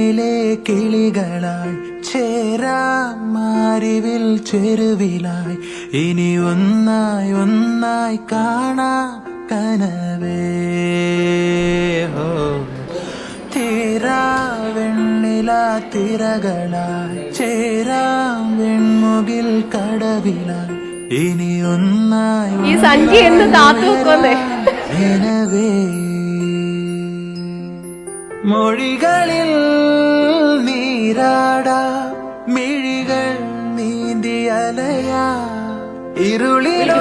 കണ്ണിലെ കിളികളായി ചേരാം മാരിവിൽ ചെരുവിലായി ഇനി ഒന്നായി ഒന്നായി കാണാം കനവേ ഹോ തീരാ വെണ്ണില തിരകളായി ചേരാം വെൺമുകിൽ കടവിലായി ഇനി ഒന്നായി ഈ സഞ്ചി എന്ന് കാത്തുവെക്കുന്നേ കനവേ മൊഴികളിൽ നീരാടാ മിഴികൾ നീന്തി അലയാ ഇരുളിലോ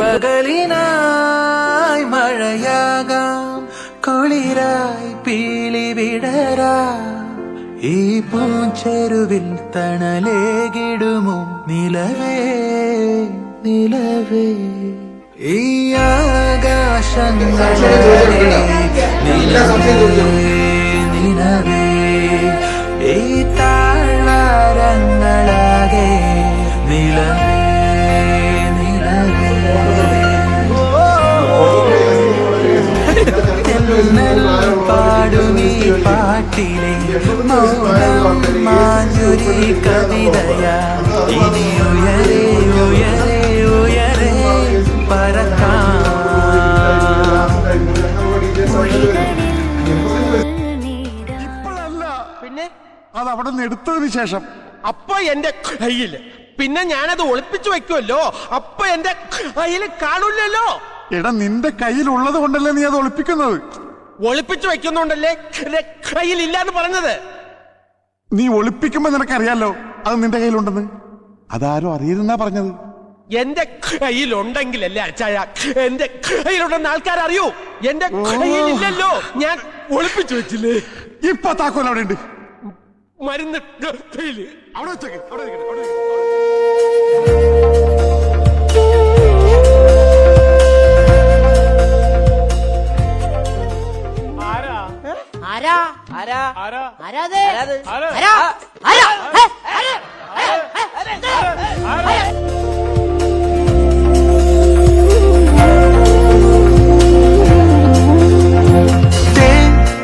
പകലിനായി മഴയാകാം കുളിരായി പീലി വിടരാ ഈ പൂച്ചെരുവിൽ തണലേകിടുമോ നിലവേ നിലവേ ഈ ആകാശങ്ങളെ നിലവേ നിലവേ ഈ താഴ്വാരങ്ങളാകെ നിലവേ നിലവേ പാടുമീ പാട്ടിലെ മൗനം മാഞ്ഞുരി കവിതയാ ഇനി ഉയരെ ഉയരെ ഉയരെ പറക്കാം ഇപ്പോഴല്ല പിന്നെ അത് അവിടെ നിന്ന് എടുത്തതിന് ശേഷം അപ്പൊ എന്റെ കയ്യില് പിന്നെ ഞാനത് ഒളിപ്പിച്ചു വെക്കുമല്ലോ അപ്പൊ എന്റെ കയ്യിൽ കാണൂലല്ലോ. എടാ നിന്റെ കയ്യിലുള്ളത് കൊണ്ടല്ലേ നീ അത് ഒളിപ്പിക്കുന്നത്? ഒളിപ്പിച്ചു വെക്കുന്നുണ്ടല്ലേ കയ്യിൽ ഇല്ലാന്ന് പറഞ്ഞത്. നീ ഒളിപ്പിക്കുമ്പോ നിനക്കറിയാലോ അത് നിന്റെ കയ്യിലുണ്ടെന്ന്. അതാരും അറിയരുതെന്നാ പറഞ്ഞത്. എന്റെ കയ്യിലുണ്ടെങ്കിലല്ലേ അച്ചായ എന്റെ കയ്യിലുണ്ടെന്ന് ആൾക്കാരറിയൂ. എന്റെ കയ്യിലില്ലല്ലോ, ഞാൻ ഒളിപ്പിച്ചു വെച്ചില്ലേ. ഇപ്പൊ താക്കോൽ അവിടെ ഉണ്ട്. മരുന്ന് കയ്യില് അവിടെ വെച്ചേക്ക്. അവിടെ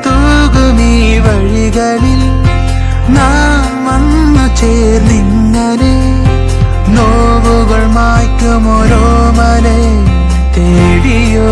തൂകുമീ വഴികളിൽ നാം വന്നു ചേർന്നിങ്ങനെ നോവുകൾ മായ്ക്കുമോരോ മല തേടിയോ